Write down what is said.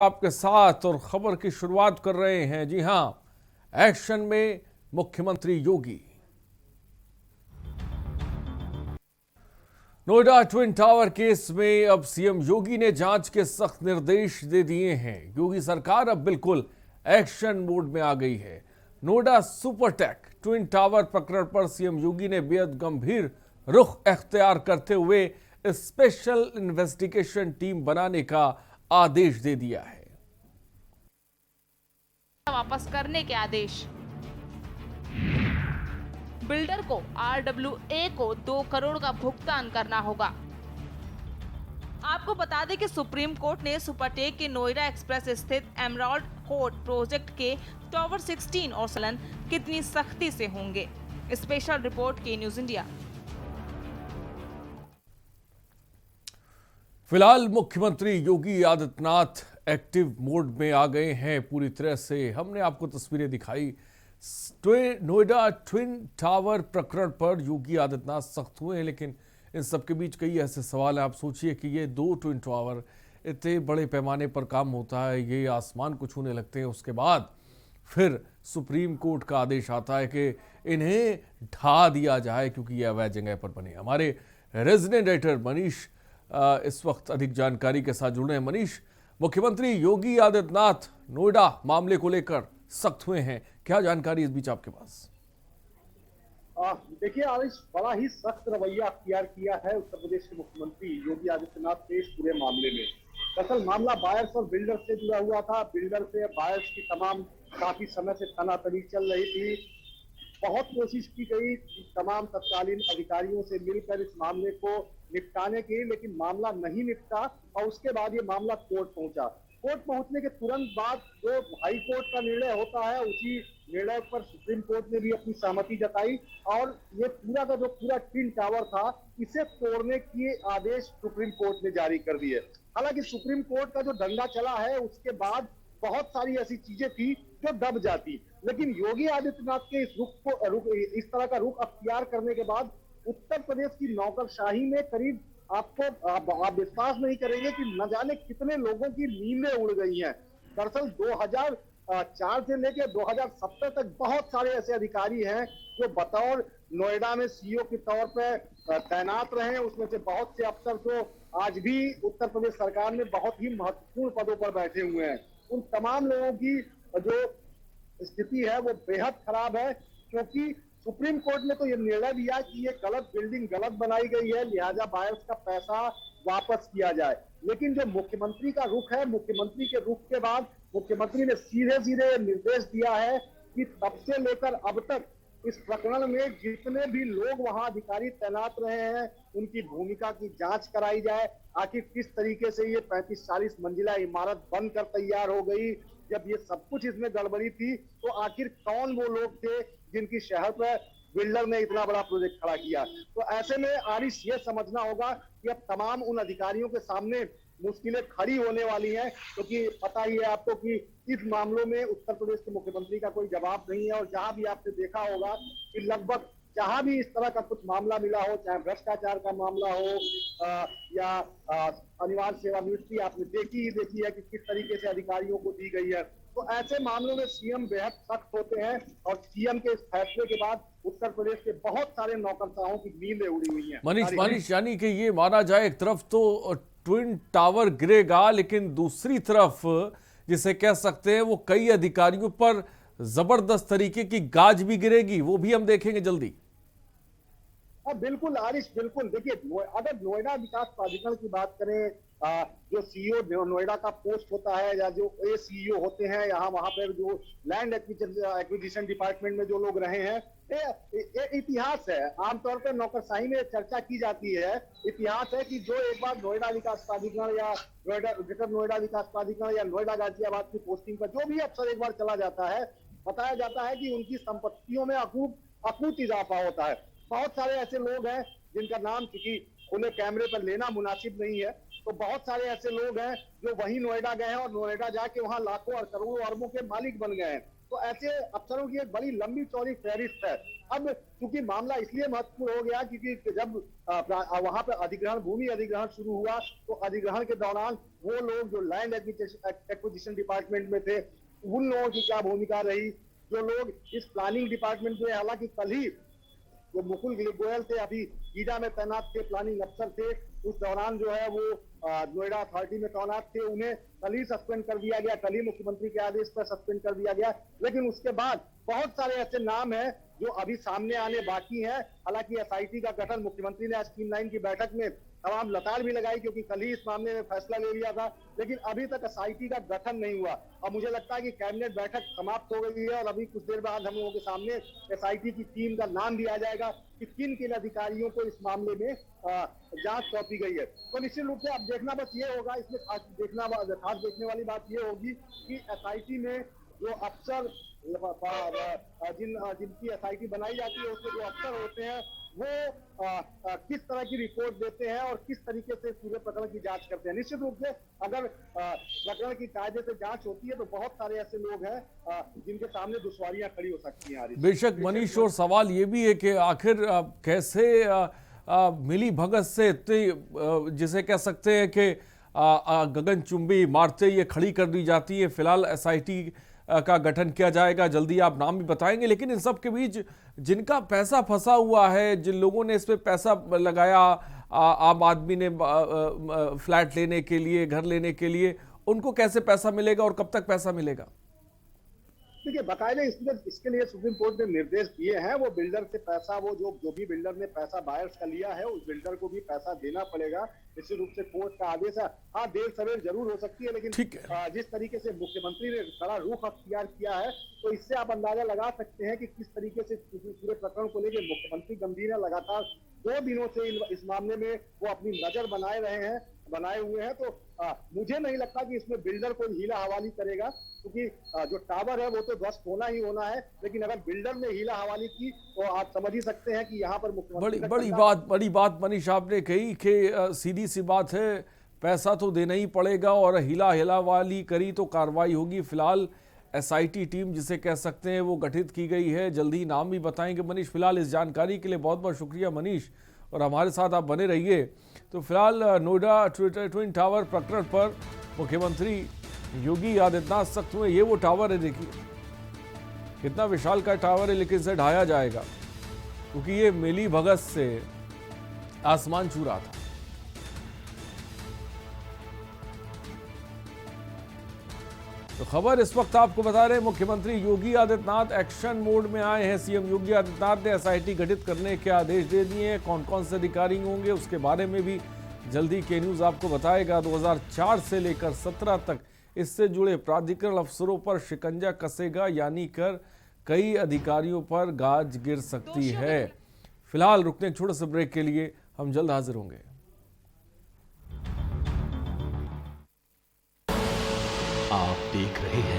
आपके साथ और खबर की शुरुआत कर रहे हैं। जी हां, एक्शन में मुख्यमंत्री योगी। नोएडा ट्विन टावर केस में अब सीएम योगी ने जांच के सख्त निर्देश दे दिए हैं। योगी सरकार अब बिल्कुल एक्शन मोड में आ गई है। नोएडा सुपरटेक ट्विन टावर प्रकरण पर सीएम योगी ने बेहद गंभीर रुख अख्तियार करते हुए स्पेशल इन्वेस्टिगेशन टीम बनाने का आदेश दे दिया है। वापस करने के आदेश। बिल्डर को RWA को 2 करोड़ का भुगतान करना होगा। आपको बता दें कि सुप्रीम कोर्ट ने सुपरटेक के नोएडा एक्सप्रेस स्थित एमराल्ड कोर्ट प्रोजेक्ट के टावर 16 और संचालन कितनी सख्ती से होंगे। स्पेशल रिपोर्ट के न्यूज इंडिया। फिलहाल मुख्यमंत्री योगी आदित्यनाथ एक्टिव मोड में आ गए हैं पूरी तरह से। हमने आपको तस्वीरें दिखाई। नोएडा ट्विन टावर प्रकरण पर योगी आदित्यनाथ सख्त हुए हैं, लेकिन इन सबके बीच कई ऐसे सवाल हैं। आप सोचिए कि ये 2 ट्विन टावर इतने बड़े पैमाने पर काम होता है, ये आसमान को छूने लगते हैं, उसके बाद फिर सुप्रीम कोर्ट का आदेश आता है कि इन्हें ढा दिया जाए क्योंकि ये अवैध जगह पर बने। हमारे रेजिडेंट एडिटर मनीष इस वक्त अधिक जानकारी के साथ जुड़े हैं। मनीष, मुख्यमंत्री योगी आदित्यनाथ नोएडा मामले को लेकर सख्त हुए हैं, क्या जानकारी इस बीच आपके पास? देखिए आरिश, बड़ा ही सख्त रवैया अख्तियार किया है उत्तर प्रदेश के मुख्यमंत्री योगी आदित्यनाथ ने इस पूरे मामले में। दरअसल मामला बायर्स और बिल्डर से जुड़ा हुआ था। बिल्डर से बायर्स की तमाम काफी समय से तनातनी चल रही थी। बहुत कोशिश की गई तमाम तत्कालीन अधिकारियों से मिलकर इस मामले को निपटाने की, लेकिन मामला नहीं निपटा और उसके बाद ये मामला कोर्ट पहुंचा। कोर्ट पहुंचने के तुरंत बाद जो हाई कोर्ट का निर्णय होता है, उसी निर्णय पर सुप्रीम कोर्ट ने भी अपनी सहमति जताई और ये पूरा का जो पूरा ट्विन टावर था, इसे तोड़ने के आदेश सुप्रीम कोर्ट ने जारी कर दिए। हालांकि सुप्रीम कोर्ट का जो डंडा चला है, उसके बाद बहुत सारी ऐसी चीजें थी जो दब जाती, लेकिन योगी आदित्यनाथ के इस तरह का रुख अख्तियार करने के बाद उत्तर प्रदेश की नौकरशाही में करीब आप विश्वास नहीं करेंगे कि न जाने कितने लोगों की नींदें उड़ गई हैं। दरअसल 2004 से लेकर 2017 तक बहुत सारे ऐसे अधिकारी हैं जो बतौर नोएडा में सीईओ के तौर पर तैनात रहे। उसमें से बहुत से अफसर जो आज भी उत्तर प्रदेश सरकार में बहुत ही महत्वपूर्ण पदों पर बैठे हुए हैं। उन तमाम लोगों की जो स्थिति है वो बेहद खराब है, क्योंकि सुप्रीम कोर्ट ने तो ये निर्णय लिया कि ये गलत बिल्डिंग गलत बनाई गई है, लिहाजा बायर्स का पैसा वापस किया जाए। लेकिन जो मुख्यमंत्री का रुख है, मुख्यमंत्री के रुख के बाद मुख्यमंत्री ने सीधे सीधे निर्देश दिया है कि तब से लेकर अब तक इस प्रकरण में जितने भी लोग वहां अधिकारी तैनात रहे हैं, उनकी भूमिका की जांच कराई जाए। आखिर किस तरीके से ये 35-40 मंजिला इमारत बनकर तैयार हो गई, जब ये सब कुछ इसमें गड़बड़ी थी, तो आखिर कौन वो लोग थे जिनकी शहर पर बिल्डर ने इतना बड़ा प्रोजेक्ट खड़ा किया। तो ऐसे में आरिश ये समझना होगा कि अब तमाम उन अधिकारियों के सामने मुश्किलें खड़ी होने वाली हैं, क्योंकि पता ही है आपको कि इस मामलों में उत्तर प्रदेश के मुख्यमंत्री का कोई जवाब नहीं है। और जहां भी आपने देखा होगा कि लगभग जहां भी इस तरह का कुछ मामला मिला हो, चाहे भ्रष्टाचार का मामला हो या अनिवार्य सेवानिवृत्ति, आपने देखी है कि किस तरीके से अधिकारियों को दी गई है। तो ऐसे मामलों में सीएम बेहद सख्त होते हैं और सीएम के इस फैसले के बाद उत्तर प्रदेश के बहुत सारे नौकरशाहों की नींदें उड़ी हुई हैं। मनीष, यानी कि ये माना जाए एक तरफ तो ट्विन टावर गिरेगा, लेकिन दूसरी तरफ जिसे कह सकते हैं वो कई अधिकारियों पर जबरदस्त तरीके की गाज भी गिरेगी, वो भी हम देखेंगे जल्दी। बिल्कुल आरिश, बिल्कुल। देखिए, अगर नोएडा विकास प्राधिकरण की बात करें, जो सीईओ नोएडा का पोस्ट होता है या जो सीईओ होते हैं, यहाँ वहां पर जो लैंड एक्विजिशन डिपार्टमेंट में जो लोग रहे हैं, ये इतिहास है। आमतौर पर नौकरशाही में चर्चा की जाती है, इतिहास है कि जो एक बार नोएडा विकास प्राधिकरण या ग्रेटर नोएडा विकास प्राधिकरण या नोएडा गाजियाबाद की पोस्टिंग पर जो भी अफसर एक बार चला जाता है, बताया जाता है कि उनकी संपत्तियों में अकूत इजाफा होता है। बहुत सारे ऐसे लोग हैं जिनका नाम किसी खुले कैमरे पर लेना मुनासिब नहीं है, तो बहुत सारे ऐसे लोग हैं जो वहीं नोएडा गए हैं और नोएडा जाके वहां लाखों और करोड़ों अरबों के मालिक बन गए हैं। तो ऐसे अफसरों की एक बड़ी लंबी चौड़ी फहरिस्त है। अब चूंकि मामला इसलिए महत्वपूर्ण हो गया क्योंकि जब वहां पर अधिग्रहण, भूमि अधिग्रहण शुरू हुआ तो अधिग्रहण के दौरान वो लोग जो लैंड एक्विजिशन डिपार्टमेंट में थे, उन लोगों की क्या भूमिका रही, जो लोग इस प्लानिंग डिपार्टमेंट में, हालांकि कल ही जो मुकुल गोयल थे, अभी गीडा में तैनात थे, प्लानिंग अफसर थे, उस दौरान जो है वो नोएडा अथॉरिटी में तैनात थे, उन्हें कल ही सस्पेंड कर दिया गया, कल ही मुख्यमंत्री के आदेश पर सस्पेंड कर दिया गया। लेकिन उसके बाद बहुत सारे ऐसे नाम हैं जो अभी सामने आने बाकी हैं। हालांकि एसआईटी का गठन मुख्यमंत्री ने आज टीम 9 की बैठक में तमाम लताड़ भी लगाई क्योंकि कल ही इस मामले में फैसला ले लिया था, लेकिन अभी तक एसआईटी का गठन नहीं हुआ। अब मुझे लगता है कि कैबिनेट बैठक समाप्त हो गई है और अभी कुछ देर बाद हम लोगों के सामने एसआईटी की टीम का नाम भी आ जाएगा कि किन किन अधिकारियों को इस मामले में जांच सौंपी गई है। तो निश्चित रूप से अब देखना बस ये होगा, इसमें खास देखने वाली बात ये होगी कि एसआईटी में जो अफसर जिनकी एसआईटी बनाई जाती है उसके जो अफसर होते हैं वो किस तरह की रिपोर्ट देते हैं और किस तरीके से पूरे प्रकरण की जांच करते हैं। निश्चित रूप से अगर प्रकरण की कायदे से जांच होती है तो बहुत सारे ऐसे लोग हैं जिनके सामने दुश्वारियां खड़ी हो सकती हैं। बेशक मनीष, और सवाल ये भी है कि आखिर कैसे मिली भगत से इतनी, जिसे कह सकते हैं कि गगनचुंबी इमारतें ये खड़ी कर दी जाती है। फिलहाल एसआईटी का गठन किया जाएगा, जल्दी आप नाम भी बताएंगे, लेकिन इन सब के बीच जिनका पैसा फंसा हुआ है, जिन लोगों ने इस पे पैसा लगाया, आम आदमी ने फ्लैट लेने के लिए, घर लेने के लिए, उनको कैसे पैसा मिलेगा और कब तक पैसा मिलेगा? देखिए, बाकायदे इसके लिए सुप्रीम कोर्ट ने निर्देश दिए हैं। वो बिल्डर से पैसा, वो जो भी बिल्डर ने पैसा बायर्स का लिया है, उस बिल्डर को भी पैसा देना पड़ेगा। निश्चित रूप से कोर्ट का आदेश है। हाँ, देर सवेर जरूर हो सकती है, लेकिन जिस तरीके से मुख्यमंत्री ने कड़ा रुख अख्तियार किया है, तो इससे आप अंदाजा लगा सकते हैं कि किस तरीके से पूरे प्रकरण को लेकर मुख्यमंत्री गंभीर है। लगातार 2 दिनों से इस मामले में वो अपनी नजर बनाए हुए हैं। तो मुझे नहीं लगता कि इसमें बिल्डर कोई हीला हवाली करेगा, क्योंकि जो टावर है वो तो ध्वस्त होना ही होना है। लेकिन अगर बिल्डर ने हीला हवाली की तो आप समझ ही सकते हैं कि यहाँ पर मुख्यमंत्री बड़ी बात मनीष आपने कही कि सीधी सी बात है, पैसा तो देना ही पड़ेगा और हीला हवाली करी तो कार्रवाई होगी। फिलहाल एसआईटी टीम जिसे कह सकते हैं वो गठित की गई है, जल्दी नाम भी बताएंगे मनीष। फिलहाल इस जानकारी के लिए बहुत बहुत शुक्रिया मनीष, और हमारे साथ आप बने रहिए। तो फिलहाल नोएडा ट्विन टावर प्रकरण पर मुख्यमंत्री योगी आदित्यनाथ सख्त हुए। ये वो टावर है, देखिए कितना विशाल का टावर है, लेकिन इसे ढाया जाएगा क्योंकि ये मिली भगत से आसमान छू रहा था। तो खबर इस वक्त आपको बता रहे हैं, मुख्यमंत्री योगी आदित्यनाथ एक्शन मोड में आए हैं। सीएम योगी आदित्यनाथ ने एसआईटी गठित करने के आदेश दे दिए हैं। कौन कौन से अधिकारी होंगे उसके बारे में भी जल्दी के न्यूज़ आपको बताएगा। 2004 से लेकर 17 तक इससे जुड़े प्राधिकरण अफसरों पर शिकंजा कसेगा, यानी कर कई अधिकारियों पर गाज गिर सकती है। फिलहाल रुकने छोटे से ब्रेक के लिए, हम जल्द हाजिर होंगे। आप देख रहे हैं